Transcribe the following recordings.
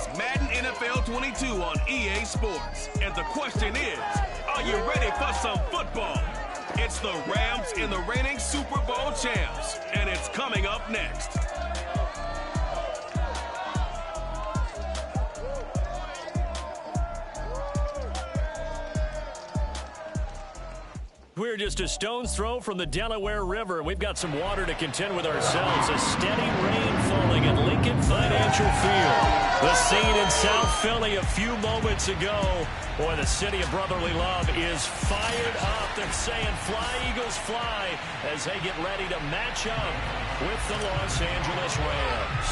It's Madden NFL 22 on EA Sports. And the question is, are you ready for some football? It's the Rams and the reigning Super Bowl champs. And it's coming up next. We're just a stone's throw from the Delaware River. We've got some water to contend with ourselves. A steady rain falling at Lincoln Financial Field. The scene in South Philly a few moments ago. Boy, the city of brotherly love is fired up. They're saying, fly, Eagles, fly, as they get ready to match up with the Los Angeles Rams.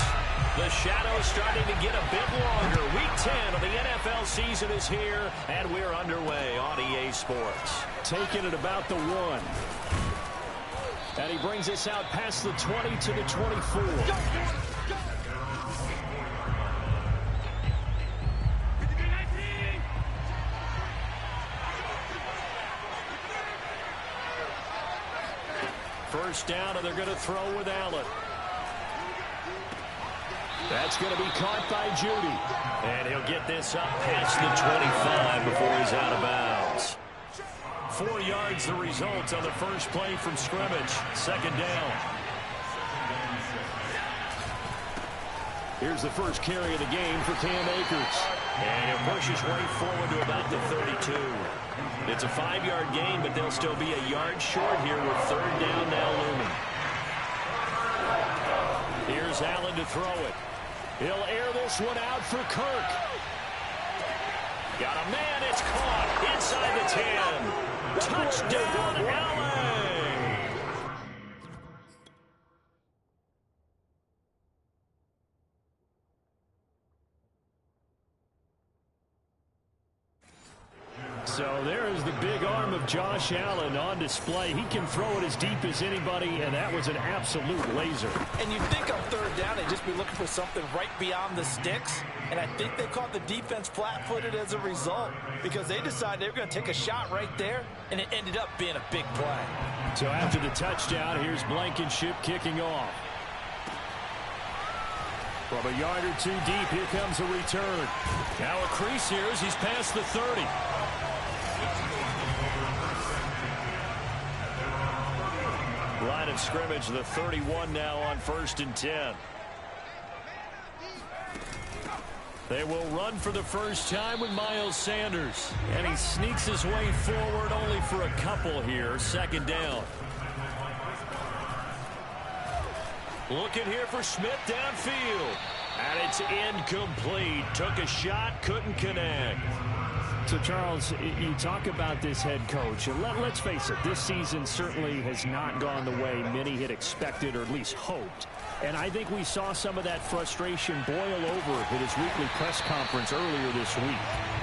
The shadow's starting to get a bit longer. Week 10 of the NFL season is here, and we're underway on EA Sports. Taking it about the 1. And he brings us out past the 20 to the 24. First down, and they're going to throw with Allen. That's going to be caught by Judy. And he'll get this up past the 25 before he's out of bounds. 4 yards the result on the first play from scrimmage. Second down. Here's the first carry of the game for Cam Akers. And he'll push his way forward to about the 32. It's a 5-yard gain, but they'll still be a yard short here with third down now looming. Here's Allen to throw it. He'll air this one out for Kirk. Got a man, it's caught inside the 10. Touchdown, Allen! So there is the big arm of Josh Allen on display. He can throw it as deep as anybody, and that was an absolute laser. And you think on third down they'd just be looking for something right beyond the sticks, and I think they caught the defense flat-footed as a result because they decided they were going to take a shot right there, and it ended up being a big play. So after the touchdown, here's Blankenship kicking off. From a yard or two deep, here comes a return. Now a crease here as he's past the 30. Line of scrimmage, the 31 now on 1st and 10. They will run for the first time with Miles Sanders. And he sneaks his way forward only for a couple here. Second down. Looking here for Smith downfield. And it's incomplete. Took a shot, couldn't connect. So, Charles, you talk about this head coach. Let's face it, this season certainly has not gone the way many had expected or at least hoped. And I think we saw some of that frustration boil over at his weekly press conference earlier this week.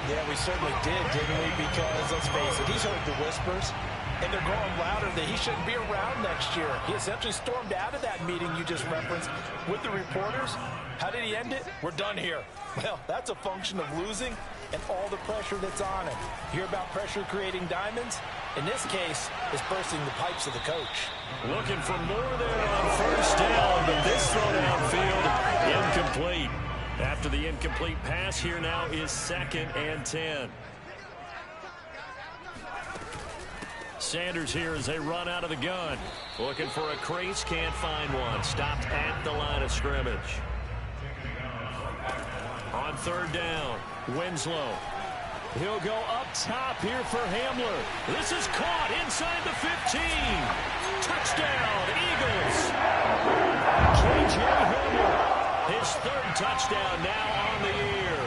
Yeah, we certainly did, didn't we? Because, let's face it, he's heard the whispers, and they're growing louder that he shouldn't be around next year. He essentially stormed out of that meeting you just referenced with the reporters. How did he end it? We're done here. Well, that's a function of losing and all the pressure that's on him. Hear about pressure creating diamonds? In this case, it's bursting the pipes of the coach. Looking for more there on first down, but this throw downfield, incomplete. After the incomplete pass, here now is 2nd and 10. Sanders here as they run out of the gun. Looking for a crease, can't find one. Stopped at the line of scrimmage. On third down, Winslow. He'll go up top here for Hamler. This is caught inside the 15. Touchdown, Eagles. K.J. Hamler, his 3rd touchdown now on the year.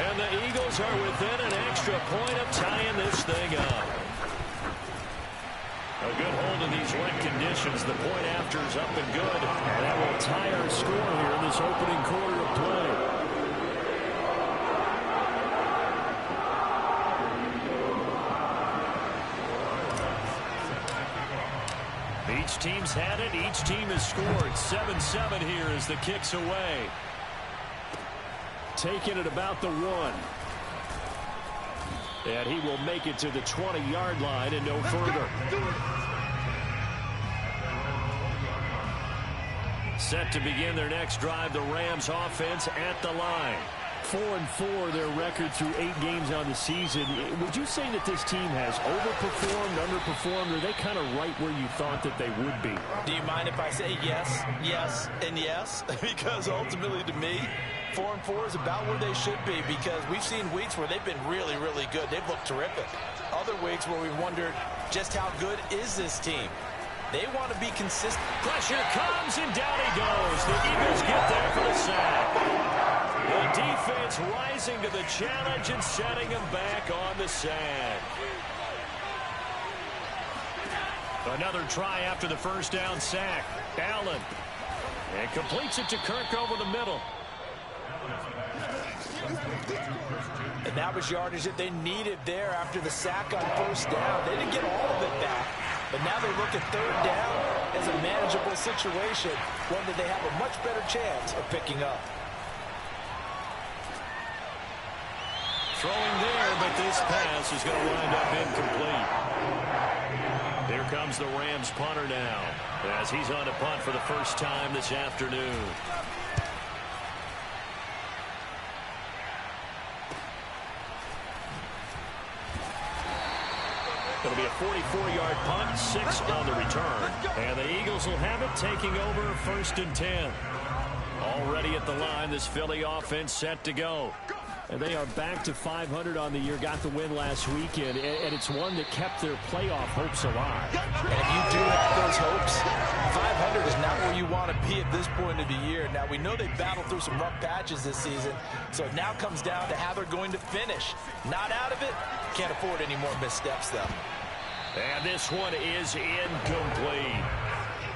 And the Eagles are within an extra point of tying this thing up. A good hold in these wet conditions. The point after is up and good. And that will tie our score here in this opening quarter of play. Each team's had it. Each team has scored. 7-7 here as the kick's away. Taking it about the 1. And he will make it to the 20-yard line and no further. Set to begin their next drive, the Rams offense at the line. 4-4 their record through 8 games on the season. Would you say that this team has overperformed, underperformed, or are they kind of right where you thought that they would be? Do you mind if I say yes, yes, and yes? Because ultimately to me, 4-4 is about where they should be, because we've seen weeks where they've been really, really good. They've looked terrific. Other weeks where we've wondered just how good is this team. They want to be consistent. Pressure comes, and down he goes. The Eagles get there for the sack. The defense rising to the challenge and setting him back on the sack. Another try after the first down sack. Allen. And completes it to Kirk over the middle. And that was yardage that they needed there after the sack on first down. They didn't get all of it back, but now they look at third down as a manageable situation, one that they have a much better chance of picking up. Throwing there, but this pass is going to wind up incomplete. Here comes the Rams punter now, as he's on to punt for the first time this afternoon. It'll be a 44-yard punt, 6 on the return. And the Eagles will have it, taking over 1st and 10. Already at the line, this Philly offense set to go. And they are back to 500 on the year, got the win last weekend, and it's one that kept their playoff hopes alive. And if you do have those hopes, 500 is not where you want to be at this point of the year. Now, we know they battled through some rough patches this season, so it now comes down to how they're going to finish. Not out of it, can't afford any more missteps, though. And this one is incomplete.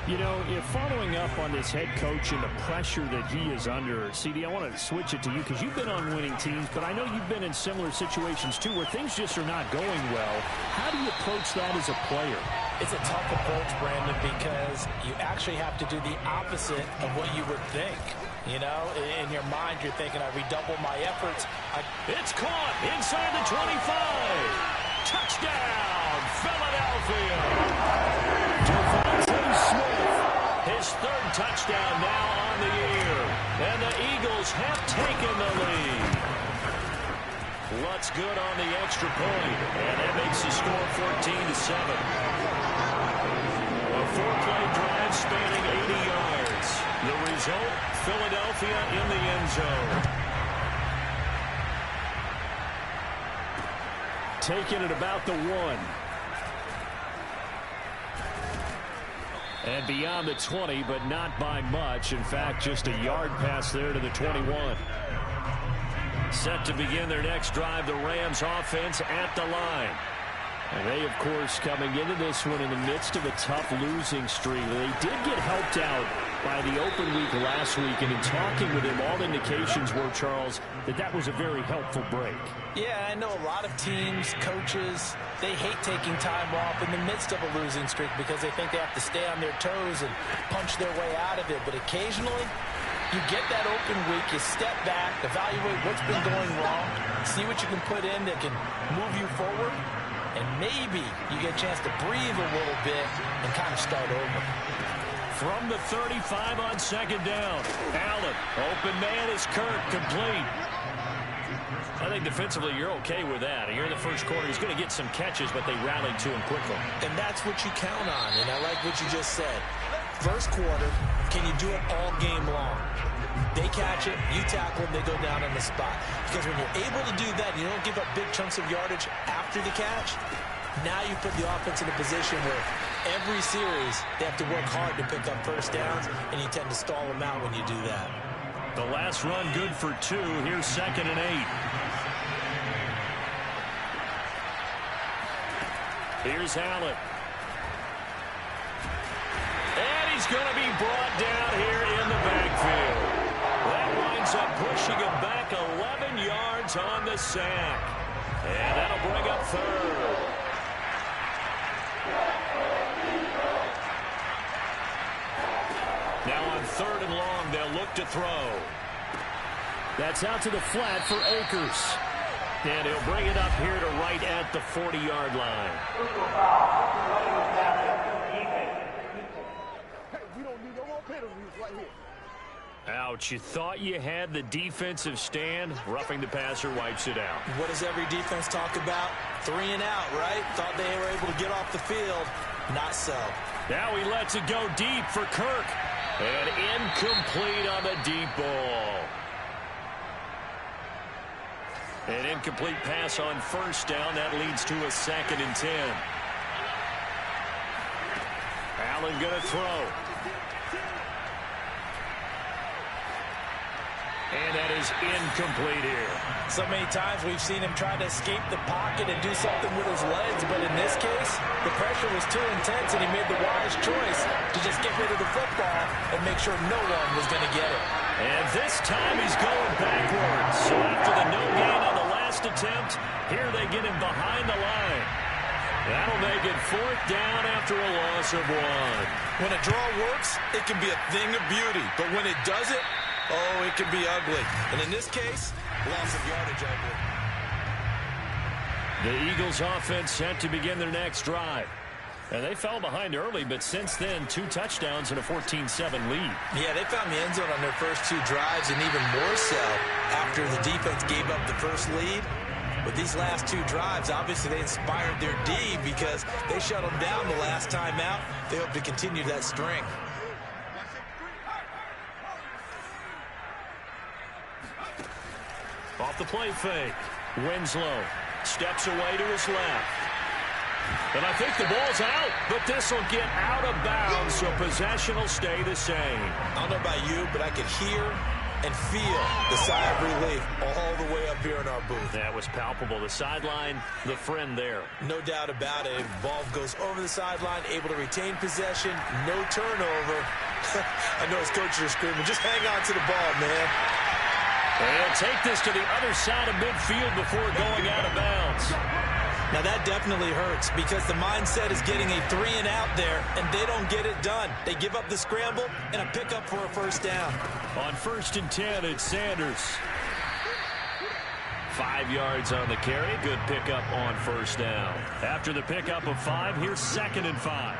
You know, following up on this head coach and the pressure that he is under, CD, I want to switch it to you because you've been on winning teams, but I know you've been in similar situations too where things just are not going well. How do you approach that as a player? It's a tough approach, Brandon, because you actually have to do the opposite of what you would think. You know, in your mind, you're thinking, I redouble my efforts. It's caught inside the 25. Touchdown, Philadelphia. Devontae Smith, his 3rd touchdown now on the year. And the Eagles have taken the lead. Lutz good on the extra point, and that makes the score 14-7. A 4-play drive spanning 80 yards. The result, Philadelphia in the end zone. Taking it about the 1. And beyond the 20, but not by much. In fact, just a yard pass there to the 21. Set to begin their next drive, the Rams offense at the line. And they, of course, coming into this one in the midst of a tough losing streak. They did get helped out by the open week last week, and in talking with him, all indications were, Charles, that was a very helpful break. Yeah, I know a lot of teams, coaches, they hate taking time off in the midst of a losing streak because they think they have to stay on their toes and punch their way out of it. But occasionally, you get that open week, you step back, evaluate what's been going wrong, see what you can put in that can move you forward, and maybe you get a chance to breathe a little bit and kind of start over. From the 35 on 2nd down, Allen, open man is Kirk, complete. I think defensively you're okay with that. Here in the first quarter, he's going to get some catches, but they rallied to him quickly. And that's what you count on, and I like what you just said. First quarter, can you do it all game long? They catch it, you tackle them, they go down on the spot. Because when you're able to do that, you don't give up big chunks of yardage after the catch, now you put the offense in a position where every series they have to work hard to pick up first downs, and you tend to stall them out when you do that. The last run good for 2. Here's 2nd and 8. Here's Allen. And he's going to be brought down here in the backfield. That winds up pushing him back 11 yards on the sack. And that'll bring up 3rd. Now on 3rd and long, they'll look to throw. That's out to the flat for Akers. And he'll bring it up here to right at the 40-yard line. Ouch, you thought you had the defensive stand. Roughing the passer wipes it out. What does every defense talk about? 3 and out, right? Thought they were able to get off the field. Not so. Now he lets it go deep for Kirk. And incomplete on the deep ball. An incomplete pass on first down. That leads to a 2nd and 10. Allen going to throw. And that is incomplete here. So many times we've seen him try to escape the pocket and do something with his legs, but in this case, the pressure was too intense and he made the wise choice to just get rid of the football and make sure no one was going to get it. And this time he's going backwards. So after the no gain on the last attempt, here they get him behind the line. That'll make it 4th down after a loss of 1. When a draw works, it can be a thing of beauty, but when it doesn't, oh, it can be ugly. And in this case, loss of yardage ugly. The Eagles offense set to begin their next drive. And they fell behind early, but since then, 2 touchdowns and a 14-7 lead. Yeah, they found the end zone on their first 2 drives, and even more so after the defense gave up the first lead. With these last 2 drives, obviously they inspired their D because they shut them down the last time out. They hope to continue that string. Off the play fake. Winslow steps away to his left. And I think the ball's out, but this will get out of bounds, so possession will stay the same. I don't know about you, but I could hear and feel the sigh of relief all the way up here in our booth. That was palpable. The sideline, the friend there. No doubt about it. Ball goes over the sideline, able to retain possession, no turnover. I know his coaches are screaming, just hang on to the ball, man. And he'll take this to the other side of midfield before going out of bounds. Now that definitely hurts because the mindset is getting a 3 and out there, and they don't get it done. They give up the scramble and a pickup for a first down. On 1st and 10, it's Sanders. 5 yards on the carry. Good pickup on first down. After the pickup of 5, here's 2nd and 5.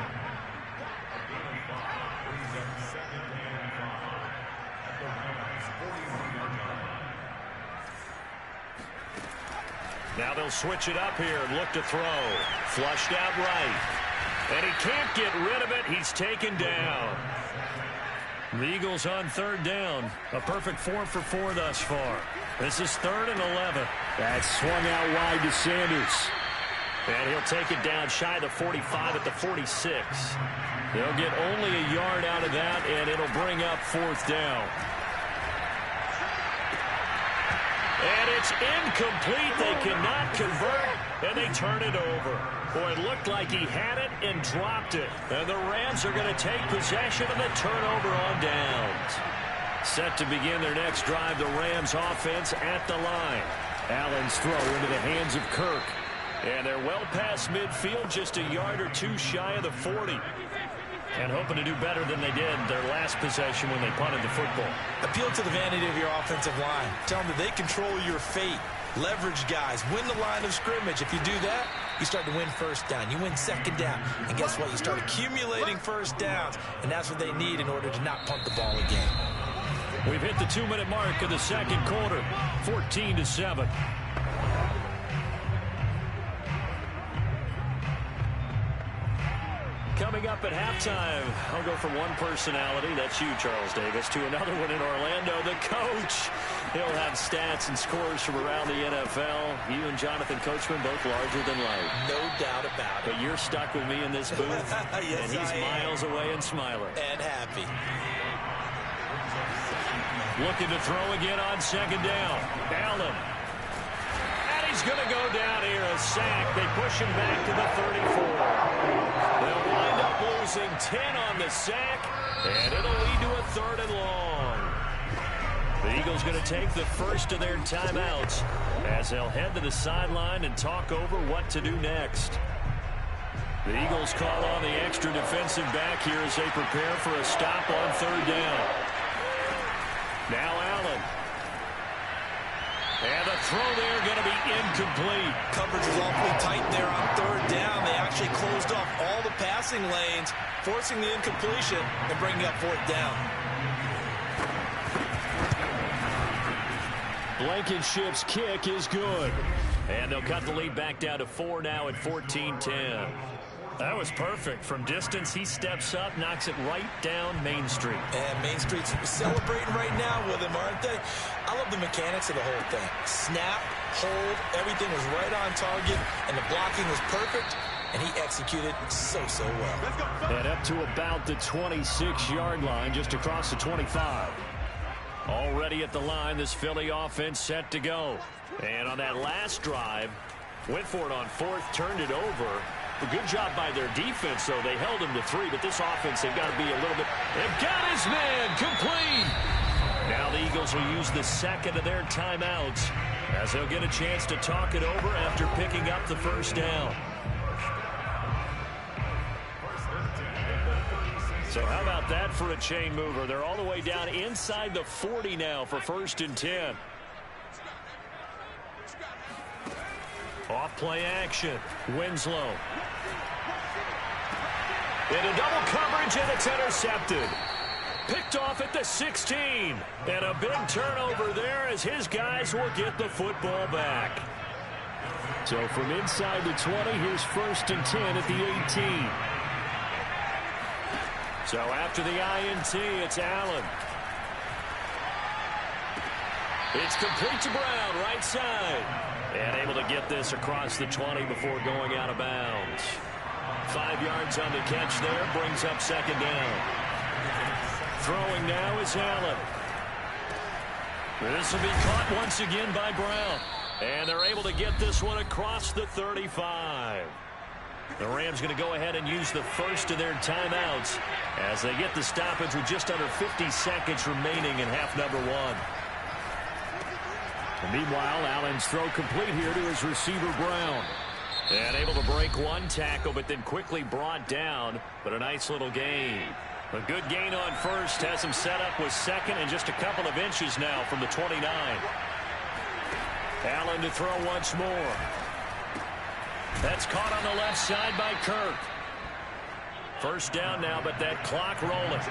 Now they'll switch it up here and look to throw. Flushed out right. And he can't get rid of it. He's taken down. The Eagles on 3rd down. A perfect 4 for 4 thus far. This is 3rd and 11. That's swung out wide to Sanders. And he'll take it down shy of the 45 at the 46. They'll get only a yard out of that, and it'll bring up 4th down. And it's incomplete. They cannot convert, and they turn it over. Boy, it looked like he had it and dropped it. And the Rams are going to take possession of the turnover on downs. Set to begin their next drive, the Rams offense at the line. Allen's throw into the hands of Kirk. And they're well past midfield, just a yard or 2 shy of the 40. And hoping to do better than they did their last possession when they punted the football. Appeal to the vanity of your offensive line. Tell them that they control your fate. Leverage guys. Win the line of scrimmage. If you do that, you start to win first down. You win 2nd down. And guess what? You start accumulating first downs. And that's what they need in order to not punt the ball again. We've hit the 2-minute mark of the 2nd quarter. 14-7. Coming up at halftime, I'll go from one personality, that's you, Charles Davis, to another one in Orlando, the coach. He'll have stats and scores from around the NFL. You and Jonathan Coachman, both larger than life. No doubt about it. But you're stuck with me in this booth, yes, and he's miles away and smiling. And happy. Looking to throw again on 2nd down. Allen. And he's going to go down here, a sack. They push him back to the 34. They'll wind up losing 10 on the sack, and it'll lead to a 3rd and long. The Eagles going to take the first of their timeouts as they'll head to the sideline and talk over what to do next. The Eagles call on the extra defensive back here as they prepare for a stop on 3rd down. Now Allen. And the throw there going to be incomplete. Coverage was awfully tight there on 3rd down. They actually closed off all the passing lanes, forcing the incompletion and bringing up 4th down. Blankenship's kick is good. And they'll cut the lead back down to 4 now at 14-10. That was perfect. From distance, he steps up, knocks it right down Main Street. And Main Street's celebrating right now with him, aren't they? I love the mechanics of the whole thing. Snap, hold, everything was right on target, and the blocking was perfect, and he executed so well. And up to about the 26-yard line, just across the 25. Already at the line, this Philly offense set to go. And on that last drive, went for it on fourth, turned it over. A good job by their defense, though. They held him to 3, but this offense, they've got to be a little bit... They've got his man complete! Now the Eagles will use the second of their timeouts as they'll get a chance to talk it over after picking up the first down. So how about that for a chain mover? They're all the way down inside the 40 now for 1st and 10. Off play action. Winslow. Into double coverage, and it's intercepted. Picked off at the 16. And a big turnover there as his guys will get the football back. So from inside the 20, here's 1st and 10 at the 18. So after the INT, it's Allen. It's complete to Brown, right side. And able to get this across the 20 before going out of bounds. 5 yards on the catch there, brings up 2nd down. Throwing now is Allen. This will be caught once again by Brown. And they're able to get this one across the 35. The Rams going to go ahead and use the first of their timeouts as they get the stoppage with just under 50 seconds remaining in half number 1. And meanwhile, Allen's throw complete here to his receiver, Brown. And able to break one tackle, but then quickly brought down. But a nice little gain. A good gain on first. Has him set up with 2nd and just a couple of inches now from the 29. Allen to throw once more. That's caught on the left side by Kirk. 1st down now, but that clock rolling.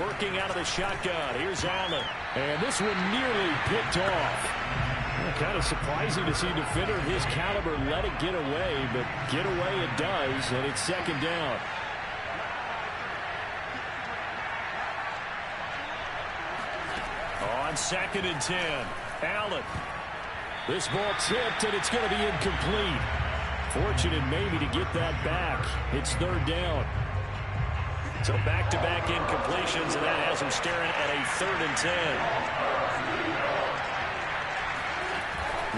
Working out of the shotgun. Here's Allen. And this one nearly picked off. Well, kind of surprising to see a defender of his caliber let it get away, but get away it does, and it's 2nd down. On 2nd and 10, Allen. This ball tipped, and it's going to be incomplete. Fortunate maybe to get that back. It's 3rd down. So back-to-back incompletions, and that has him staring at a 3rd and 10.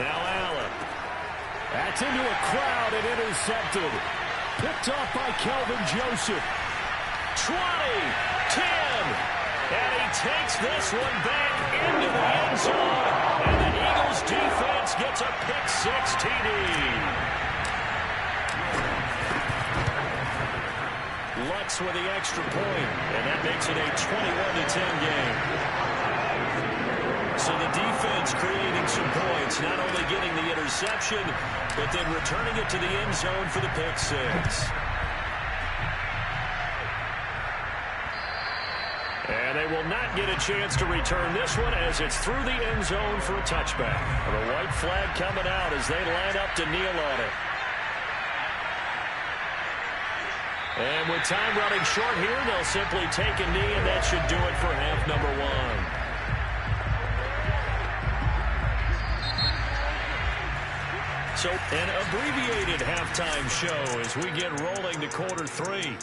Now Allen. That's into a crowd and intercepted. Picked off by Kelvin Joseph. 20, 10, and he takes this one back into the end zone. And the Eagles defense gets a pick-6 TD. Lutz with the extra point, and that makes it a 21-10 game. So the defense creating some points, not only getting the interception, but then returning it to the end zone for the pick-6. And they will not get a chance to return this one as it's through the end zone for a touchback. And the white flag coming out as they line up to kneel on it. And with time running short here, they'll simply take a knee, and that should do it for half number 1. So an abbreviated halftime show as we get rolling to quarter 3.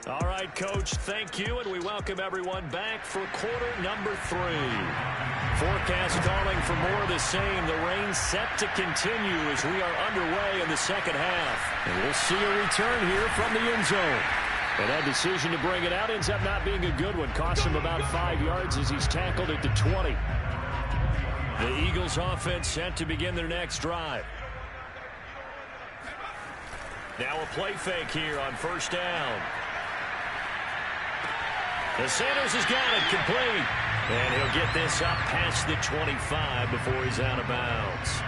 All right, Coach, thank you, and we welcome everyone back for quarter number 3. Forecast calling for more of the same. The rain set to continue as we are underway in the second half. And we'll see a return here from the end zone. And that decision to bring it out ends up not being a good one. Cost him about 5 yards as he's tackled at the 20. The Eagles offense set to begin their next drive. Now a play fake here on 1st down. And Sanders has got it complete. And he'll get this up past the 25 before he's out of bounds.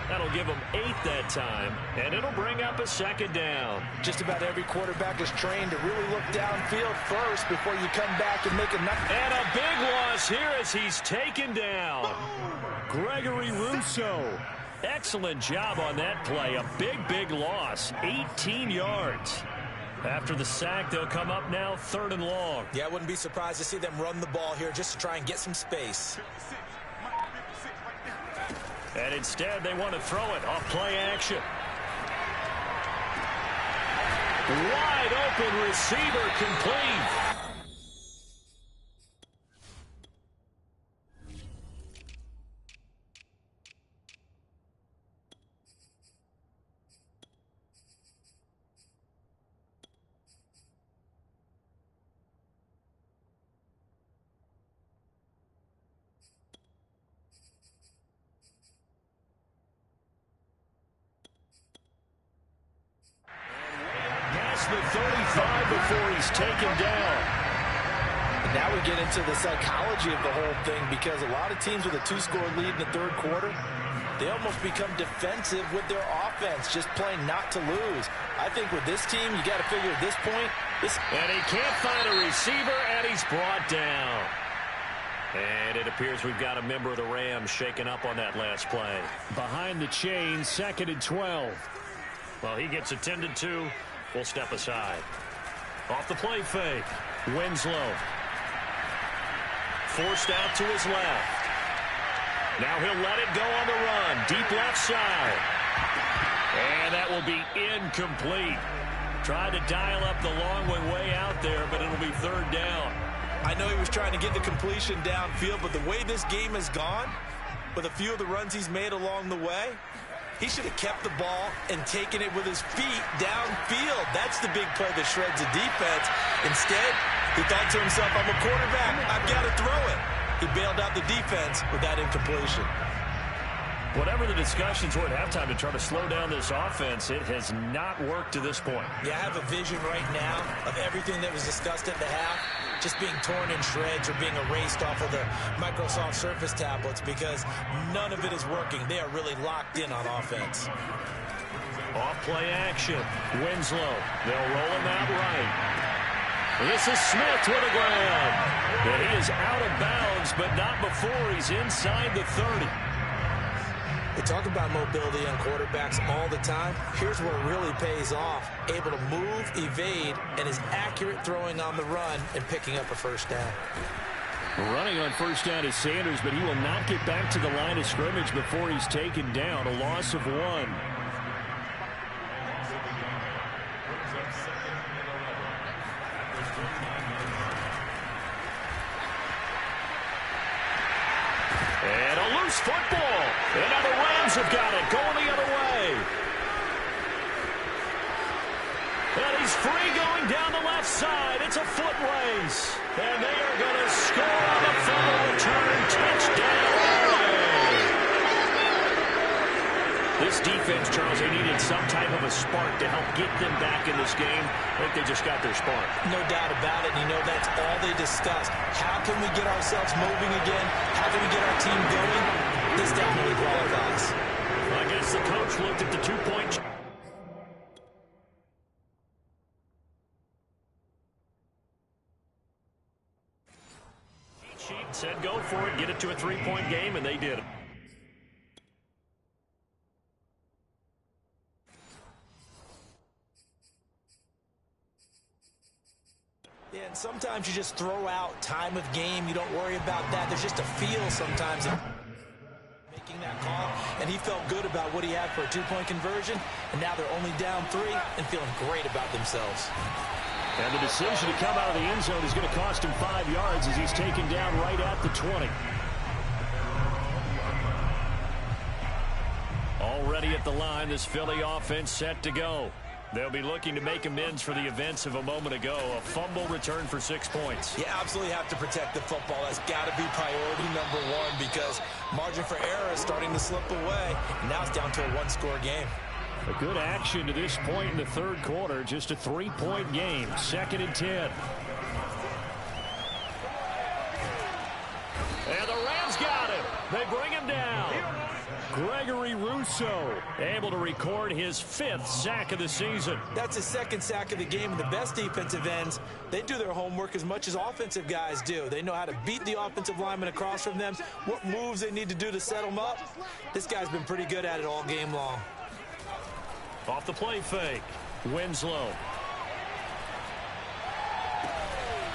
That'll give them 8 that time, and it'll bring up a second down. Just about every quarterback is trained to really look downfield first before you come back and make a nut. And a big loss here as he's taken down. Gregory Rousseau. Excellent job on that play. A big loss. 18 yards. After the sack, they'll come up now 3rd and long. Yeah, I wouldn't be surprised to see them run the ball here just to try and get some space. And instead, they want to throw it off play action. Wide open receiver complete. The 35 before he's taken down. And now we get into the psychology of the whole thing, because a lot of teams with a 2-score lead in the 3rd quarter, they almost become defensive with their offense, just playing not to lose. I think with this team, you got to figure at this point. And he can't find a receiver, and he's brought down. And it appears we've got a member of the Rams shaken up on that last play. Behind the chain, 2nd and 12. Well, he gets attended to. We'll step aside. Off the play fake. Winslow. Forced out to his left. Now he'll let it go on the run. Deep left side. And that will be incomplete. Tried to dial up the long way out there, but it'll be 3rd down. I know he was trying to get the completion downfield, but the way this game has gone, with a few of the runs he's made along the way, he should have kept the ball and taken it with his feet downfield. That's the big play that shreds the defense. Instead, he thought to himself, I'm a quarterback, I've got to throw it. He bailed out the defense with that incompletion. Whatever the discussions were at halftime to try to slow down this offense, it has not worked to this point. Yeah, I have a vision right now of everything that was discussed at the half just being torn in shreds or being erased off of the Microsoft Surface tablets, because none of it is working. They are really locked in on offense. Off play action. Winslow. They'll roll him out right. This is Smith with a grab. And he is out of bounds, but not before he's inside the 30. They talk about mobility on quarterbacks all the time. Here's where it really pays off. Able to move, evade, and is accurate throwing on the run and picking up a 1st down. Running on 1st down is Sanders, but he will not get back to the line of scrimmage before he's taken down. A loss of 1. And a loose football. And now the Rams have got it, going the other way. And he's free going down the left side. It's a foot race. And they are going to score on the fumble return. Touchdown. This defense, Charles, they needed some type of a spark to help get them back in this game. I think they just got their spark. No doubt about it. You know, that's all they discussed. How can we get ourselves moving again? How can we get our team going? This definitely qualifies. I guess the coach looked at the 2-point. Cheat sheet said go for it, get it to a 3-point game, and they did it. Yeah, and sometimes you just throw out time of game. You don't worry about that. There's just a feel sometimes of making that call, and he felt good about what he had for a 2-point conversion, and now they're only down 3 and feeling great about themselves. And the decision to come out of the end zone is going to cost him 5 yards as he's taken down right at the 20. Already at the line, this Philly offense set to go. They'll be looking to make amends for the events of a moment ago. A fumble return for 6 points. You absolutely have to protect the football. That's got to be priority number 1, because margin for error is starting to slip away. Now it's down to a 1-score game. A good action to this point in the 3rd quarter. Just a 3-point game. 2nd and 10. And the Rams got him. They bring him down. Gregory Rousseau Russo able to record his 5th sack of the season. That's his 2nd sack of the game, and the best defensive ends, they do their homework as much as offensive guys do. They know how to beat the offensive lineman across from them, what moves they need to do to set them up. This guy's been pretty good at it all game long. Off the play fake, Winslow.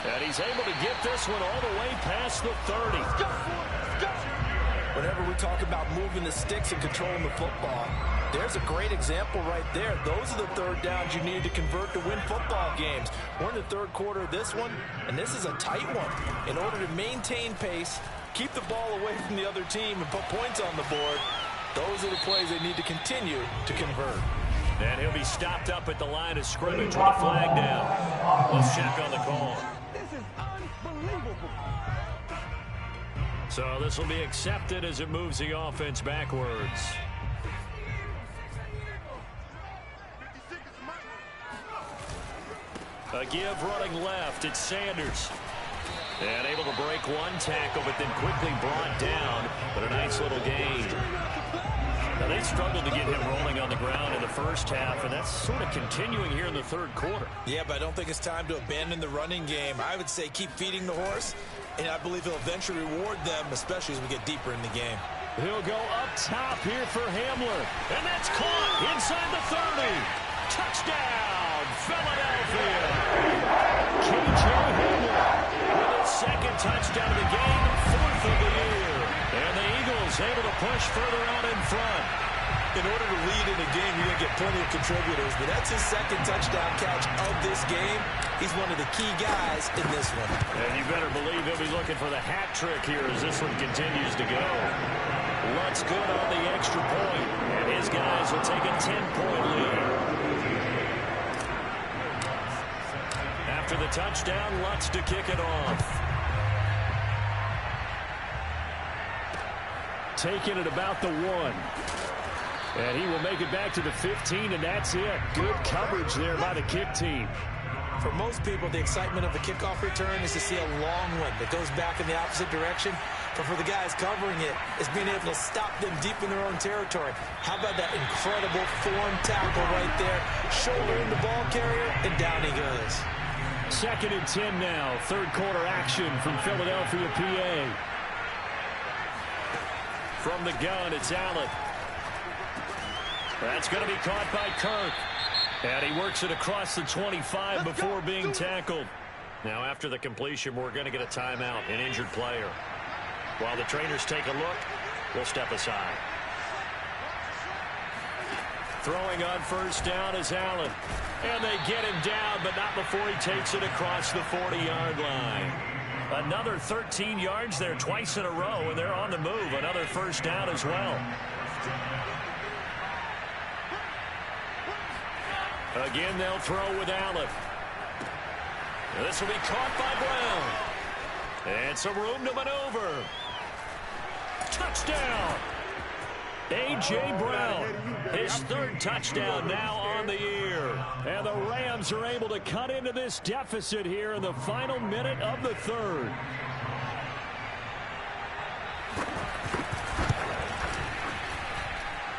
And he's able to get this one all the way past the 30. Whenever we talk about moving the sticks and controlling the football, there's a great example right there. Those are the 3rd downs you need to convert to win football games. We're in the 3rd quarter of this one, and this is a tight one. In order to maintain pace, keep the ball away from the other team, and put points on the board, those are the plays they need to continue to convert. And he'll be stopped up at the line of scrimmage with a flag down. Let's check on the call. This is unbelievable. So this will be accepted as it moves the offense backwards. A give running left. It's Sanders. And able to break one tackle, but then quickly brought down. But a nice little gain. Now, they struggled to get him rolling on the ground in the first half, and that's sort of continuing here in the 3rd quarter. Yeah, but I don't think it's time to abandon the running game. I would say keep feeding the horse, and I believe he'll eventually reward them, especially as we get deeper in the game. He'll go up top here for Hamler, and that's caught inside the 30. Touchdown, Philadelphia. K.J. Hamler with his 2nd touchdown of the game, 4th of the year. And the Eagles able to push further out in front. In order to lead in a game, you're going to get plenty of contributors, but that's his 2nd touchdown catch of this game. He's one of the key guys in this one. And you better believe he'll be looking for the hat trick here as this one continues to go. Lutz good on the extra point, and his guys will take a 10-point lead. After the touchdown, Lutz to kick it off. Taking it about the 1. And he will make it back to the 15, and that's it. Good coverage there by the kick team. For most people, the excitement of a kickoff return is to see a long one that goes back in the opposite direction. But for the guys covering it, it's being able to stop them deep in their own territory. How about that incredible form tackle right there? Shouldering the ball carrier, and down he goes. 2nd and 10 now. 3rd quarter action from Philadelphia, PA. From the gun, it's Allen. That's going to be caught by Kirk. And he works it across the 25 before being tackled. Now, after the completion, we're going to get a timeout, an injured player. While the trainers take a look, we'll step aside. Throwing on 1st down is Allen. And they get him down, but not before he takes it across the 40-yard line. Another 13 yards there twice in a row, and they're on the move. Another 1st down as well. Again, they'll throw with Allen. This will be caught by Brown. And some room to maneuver. Touchdown! A.J. Brown, his 3rd touchdown now on the year. And the Rams are able to cut into this deficit here in the final minute of the 3rd.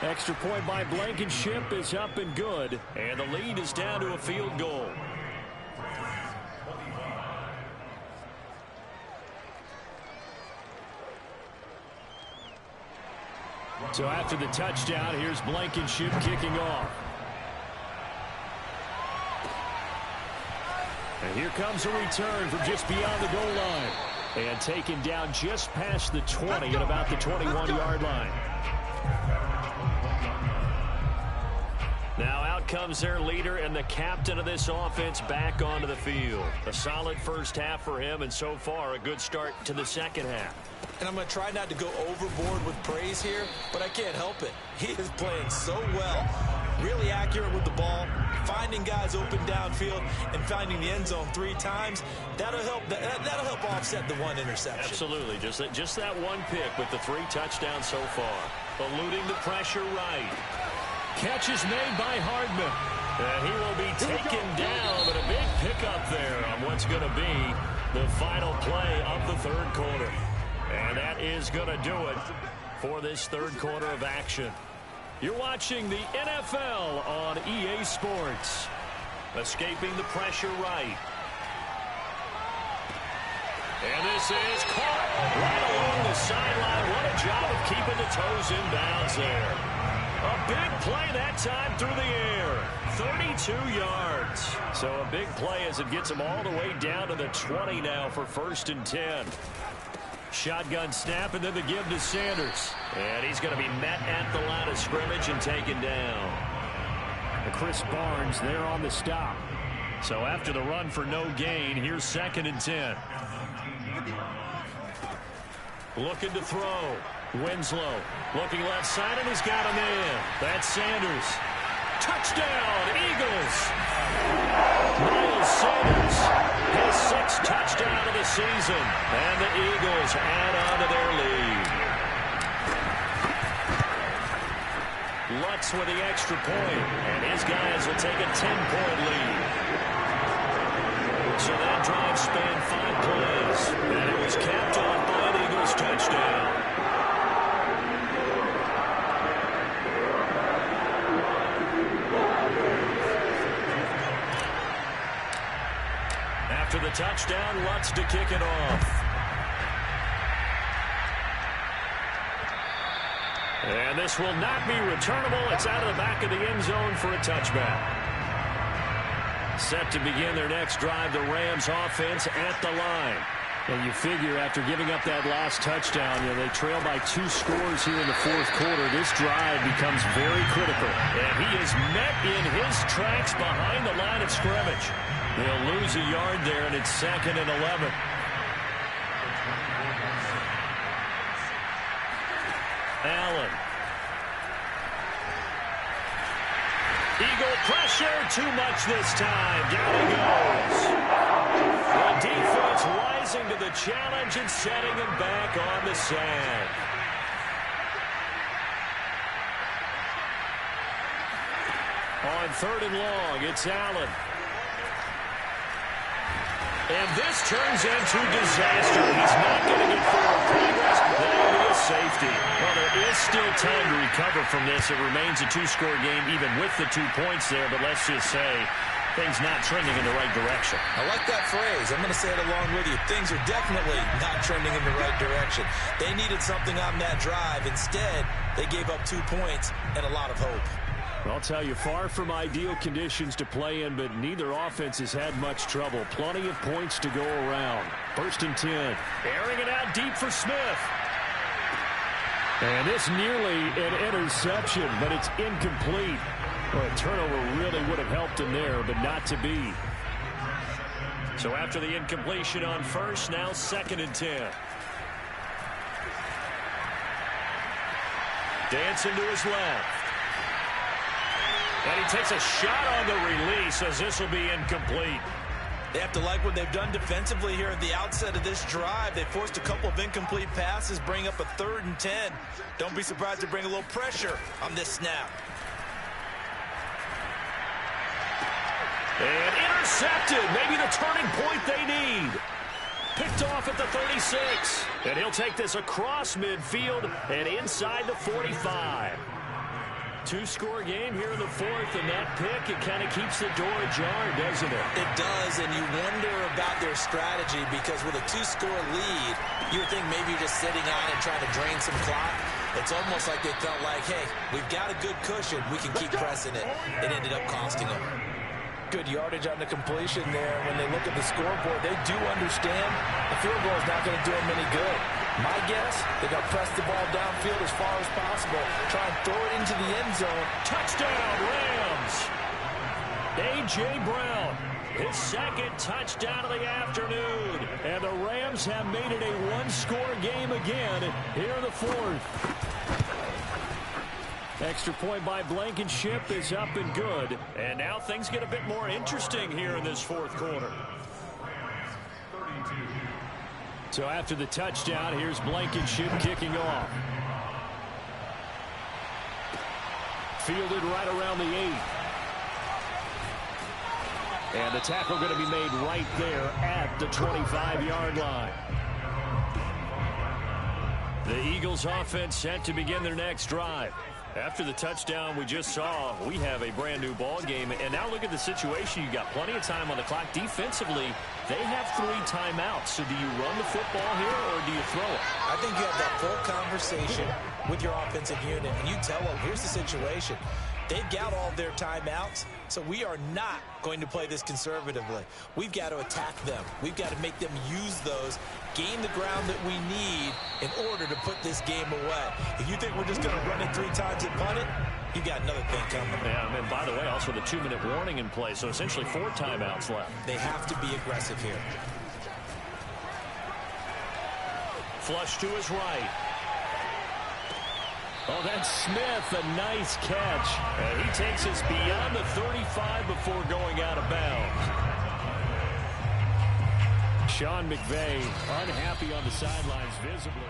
Extra point by Blankenship is up and good. And the lead is down to a field goal. So after the touchdown, here's Blankenship kicking off. And here comes a return from just beyond the goal line. And taken down just past the 20 at about the 21-yard line. Now out comes their leader and the captain of this offense back onto the field. A solid first half for him, and so far a good start to the second half. And I'm going to try not to go overboard with praise here, but I can't help it. He is playing so well. Really accurate with the ball, finding guys open downfield, and finding the end zone 3 times. That'll help offset the 1 interception. Absolutely. Just that one pick with the 3 touchdowns so far. Eluding the pressure right. Catch is made by Hardman. And he will be taken down, but a big pickup there on what's going to be the final play of the 3rd quarter. And that is going to do it for this 3rd quarter of action. You're watching the NFL on EA Sports. Escaping the pressure right. And this is caught right along the sideline. What a job of keeping the toes in bounds there. A big play that time through the air. 32 yards. So a big play as it gets him all the way down to the 20 now for 1st and 10. Shotgun snap and then the give to Sanders. And he's going to be met at the line of scrimmage and taken down. Chris Barnes there on the stop. So after the run for no gain, here's 2nd and 10. Looking to throw. Winslow looking left side, and he's got him in. That's Sanders. Touchdown, Eagles. Miles Sanders, his 6th touchdown of the season. And the Eagles add on to their lead. Lutz with the extra point, and his guys will take a 10-point lead. So that drive spanned 5 plays, and it was capped off by an Eagles touchdown. After the touchdown, Lutz to kick it off. And this will not be returnable. It's out of the back of the end zone for a touchback. Set to begin their next drive, the Rams offense at the line. And you figure after giving up that last touchdown, they trail by 2 scores here in the 4th quarter. This drive becomes very critical. And he is met in his tracks behind the line of scrimmage. They'll lose a yard there, and it's 2nd and 11. Allen. Eagle pressure, too much this time. Down he goes. The defense rising to the challenge and setting him back on the sand. On 3rd and long, it's Allen. And this turns into disaster. He's not going to get forward progress. That'll be a safety. Well, there is still time to recover from this. It remains a 2-score game even with the 2 points there. But let's just say things not trending in the right direction. I like that phrase. I'm going to say it along with you. Things are definitely not trending in the right direction. They needed something on that drive. Instead, they gave up 2 points and a lot of hope. I'll tell you, far from ideal conditions to play in, but neither offense has had much trouble. Plenty of points to go around. 1st and 10. Airing it out deep for Smith. And this nearly an interception, but it's incomplete. Well, a turnover really would have helped him there, but not to be. So after the incompletion on 1st, now 2nd and 10. Dancing to his left. And he takes a shot on the release as this will be incomplete. They have to like what they've done defensively here at the outset of this drive. They forced a couple of incomplete passes, bring up a 3rd and 10. Don't be surprised to bring a little pressure on this snap. And intercepted. Maybe the turning point they need. Picked off at the 36. And he'll take this across midfield and inside the 45. 2-score game here in the 4th, and that pick, it kind of keeps the door ajar, doesn't it? It does, and you wonder about their strategy because with a 2-score lead, you would think maybe you're just sitting on and trying to drain some clock. It's almost like they felt like, hey, we've got a good cushion. We can keep pressing it. It ended up costing them. Good yardage on the completion there. When they look at the scoreboard, they do understand the field goal is not going to do them any good. My guess, they got to press the ball downfield as far as possible. Try and throw it into the end zone. Touchdown, Rams. A.J. Brown, his 2nd touchdown of the afternoon. And the Rams have made it a 1-score game again here in the 4th. Extra point by Blankenship is up and good. And now things get a bit more interesting here in this 4th quarter. So after the touchdown, here's Blankenship kicking off. Fielded right around the 8. And the tackle going to be made right there at the 25-yard line. The Eagles offense set to begin their next drive. After the touchdown we just saw, we have a brand new ball game. And now look at the situation. You got plenty of time on the clock. Defensively, they have 3 timeouts. So do you run the football here or do you throw it? I think you have that full conversation with your offensive unit, and you tell them, here's the situation. They've got all their timeouts, so we are not going to play this conservatively. We've got to attack them. We've got to make them use those, gain the ground that we need in order to put this game away. If you think we're just going to run it 3 times and punt it, you got another thing coming. Yeah, and by the way, also the 2-minute warning in play, so essentially 4 timeouts left. They have to be aggressive here. Flush to his right. Oh, that's Smith, a nice catch. And he takes us beyond the 35 before going out of bounds. Sean McVay unhappy on the sidelines visibly.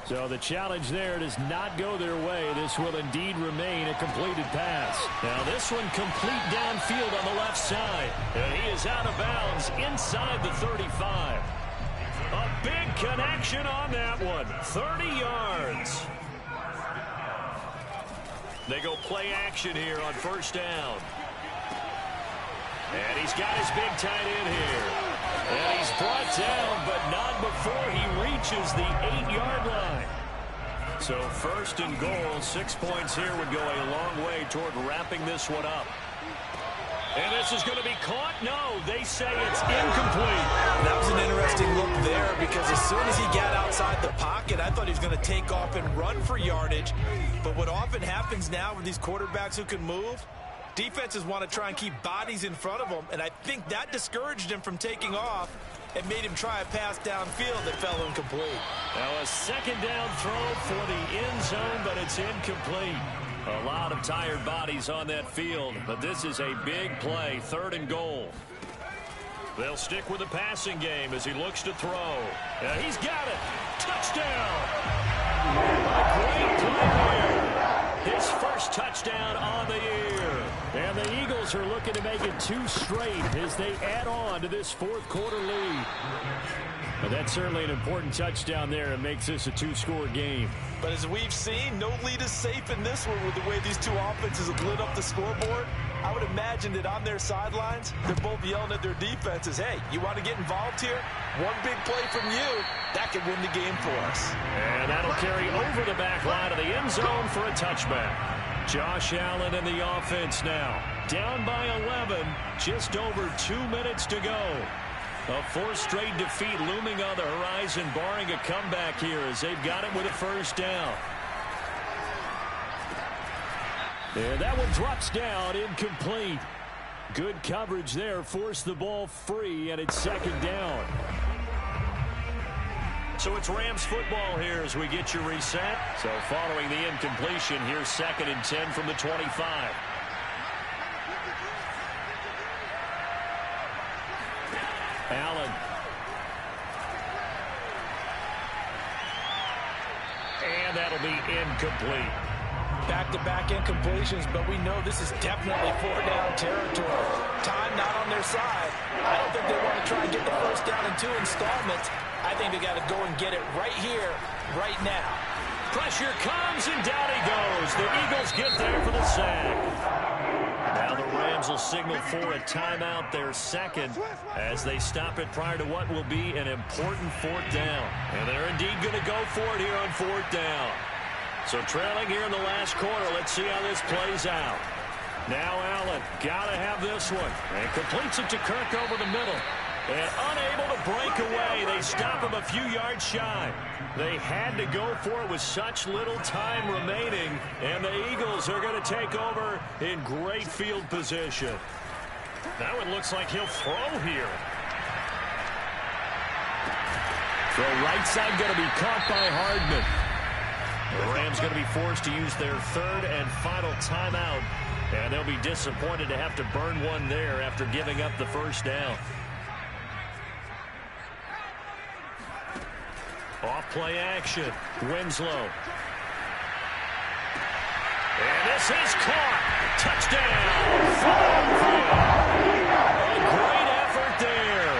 So the challenge there does not go their way. This will indeed remain a completed pass. Now this one complete downfield on the left side. And he is out of bounds inside the 35. A big connection on that one. 30 yards. They go play action here on first down. And he's got his big tight end here. And he's brought down, but not before he reaches the 8-yard line. So first and goal, 6 points here would go a long way toward wrapping this one up. And this is going to be caught? No, they say it's incomplete. That was an interesting look there because as soon as he got outside the pocket, I thought he was going to take off and run for yardage. But what often happens now with these quarterbacks who can move, defenses want to try and keep bodies in front of them, and I think that discouraged him from taking off and made him try a pass downfield that fell incomplete. Now a second down throw for the end zone, but it's incomplete. A lot of tired bodies on that field, but this is a big play, 3rd and goal. They'll stick with the passing game as he looks to throw. He's got it. Touchdown. A great play there. His first touchdown on the year. And the Eagles are looking to make it 2 straight as they add on to this 4th quarter lead. But that's certainly an important touchdown there. It makes this a 2-score game. But as we've seen, no lead is safe in this one with the way these 2 offenses have lit up the scoreboard. I would imagine that on their sidelines, they're both yelling at their defenses, hey, you want to get involved here? One big play from you, that could win the game for us. And that'll carry over the back line of the end zone for a touchback. Josh Allen in the offense now. Down by 11, just over 2 minutes to go. A 4th straight defeat looming on the horizon, barring a comeback here as they've got it with a first down. And that one drops down, incomplete. Good coverage there, forced the ball free, and it's 2nd down. So it's Rams football here as we get you reset. So following the incompletion, here's 2nd and 10 from the 25. Allen. And that'll be incomplete. Back-to-back incompletions, but we know this is definitely 4-down territory. Time not on their side. I don't think they want to try and get the first down in 2 installments. I think they got to go and get it right here, right now. Pressure comes, and down he goes. The Eagles get there for the sack. Now the Rams will signal for a timeout, their 2nd, as they stop it prior to what will be an important 4th down. And they're indeed going to go for it here on 4th down. So trailing here in the last quarter, let's see how this plays out. Now Allen, got to have this one. And completes it to Kirk over the middle. And unable to break away, they stop him a few yards shy. They had to go for it with such little time remaining, and the Eagles are going to take over in great field position. That one looks like he'll throw here. The right side going to be caught by Hardman. The Rams going to be forced to use their 3rd and final timeout, and they'll be disappointed to have to burn one there after giving up the first down. Off play action. Winslow. And this is caught. Touchdown. Philadelphia. A great effort there.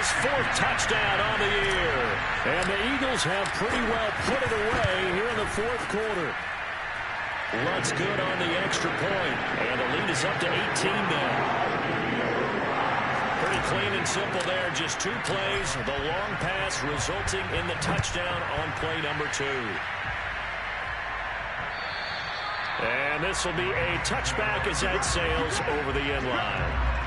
his 4th touchdown on the year. And the Eagles have pretty well put it away here in the 4th quarter. Runs good on the extra point. And the lead is up to 18 now. Pretty clean and simple there. Just 2 plays. The long pass resulting in the touchdown on play number 2. And this will be a touchback as that sails over the end line.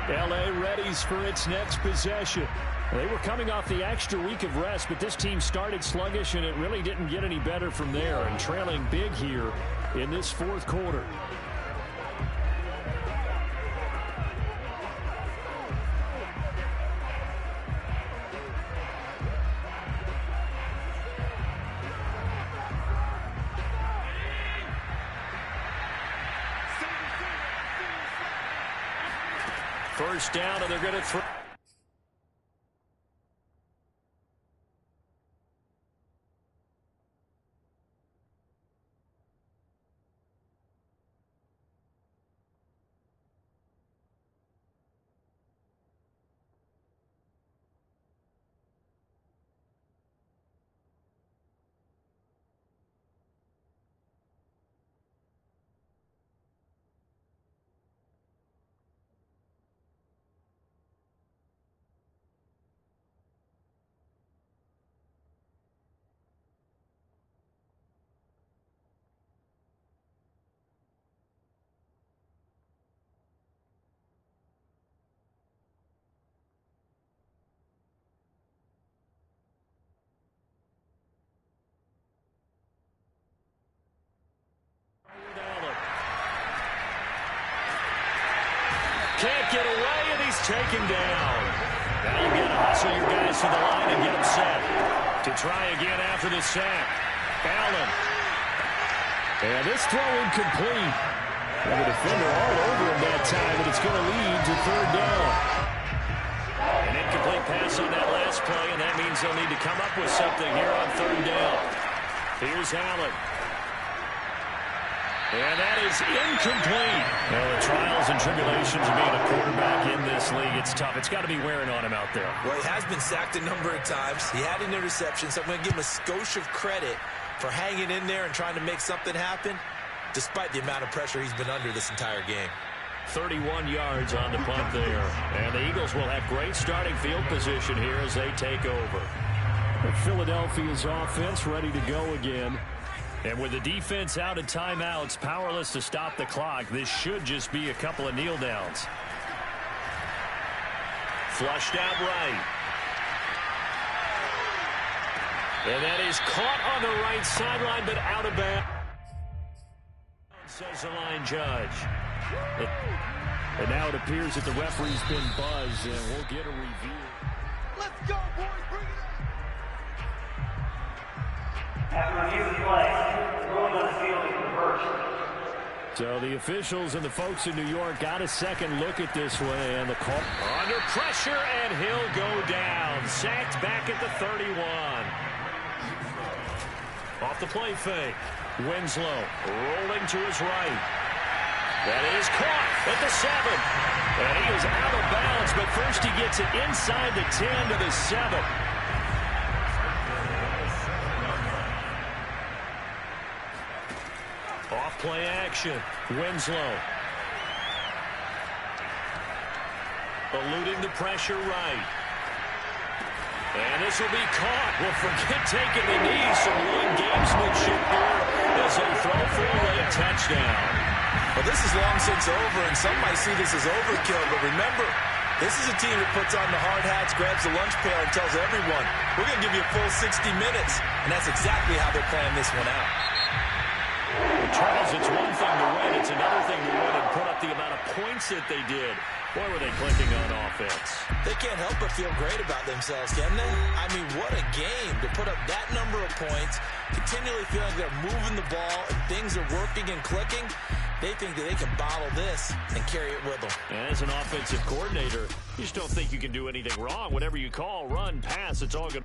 L.A. readies for its next possession. They were coming off the extra week of rest, but this team started sluggish, and it really didn't get any better from there, and trailing big here in this 4th quarter. First down, and they're going to throw. Can't get away, and he's taken down. Now you got to hustle your guys to the line and get them set to try again after the sack. Allen. And this throw incomplete. And the defender all over him that time, and it's going to lead to 3rd down. An incomplete pass on that last play, and that means they'll need to come up with something here on 3rd down. Here's Allen. And that is incomplete. Well, the trials and tribulations of being a quarterback in this league, it's tough. It's got to be wearing on him out there. Well, he has been sacked a number of times. He had an interception, so I'm going to give him a skosh of credit for hanging in there and trying to make something happen, despite the amount of pressure he's been under this entire game. 31 yards on the punt there. And the Eagles will have great starting field position here as they take over. Philadelphia's offense ready to go again. And with the defense out of timeouts, powerless to stop the clock, this should just be a couple of kneel downs. Flushed out right. And that is caught on the right sideline, but out of bounds, says the line judge. And now it appears that the referee's been buzzed, and we'll get a review. Let's go, boys. Bring it on. After review of the play, ruling on the field is reversed. So the officials and the folks in New York got a second look at this one, and the call under pressure, and he'll go down. Sacked back at the 31. Off the play fake. Winslow rolling to his right. That is caught at the 7. And he is out of bounds, but first he gets it inside the 10 to the 7. Off play action. Winslow. Eluding the pressure right. And this will be caught. Well, forget taking the knee. Some long gamesmanship here as they throw for a late touchdown. Well, this is long since over, and some might see this as overkill. But remember, this is a team that puts on the hard hats, grabs the lunch pail, and tells everyone, we're going to give you a full 60 minutes. And that's exactly how they're playing this one out. Charles, it's one thing to win. It's another thing to win and put up the amount of points that they did. Boy, were they clicking on offense. They can't help but feel great about themselves, can they? I mean, what a game to put up that number of points, continually feeling like they're moving the ball and things are working and clicking. They think that they can bottle this and carry it with them. As an offensive coordinator, you just don't think you can do anything wrong. Whatever you call, run, pass, it's all good.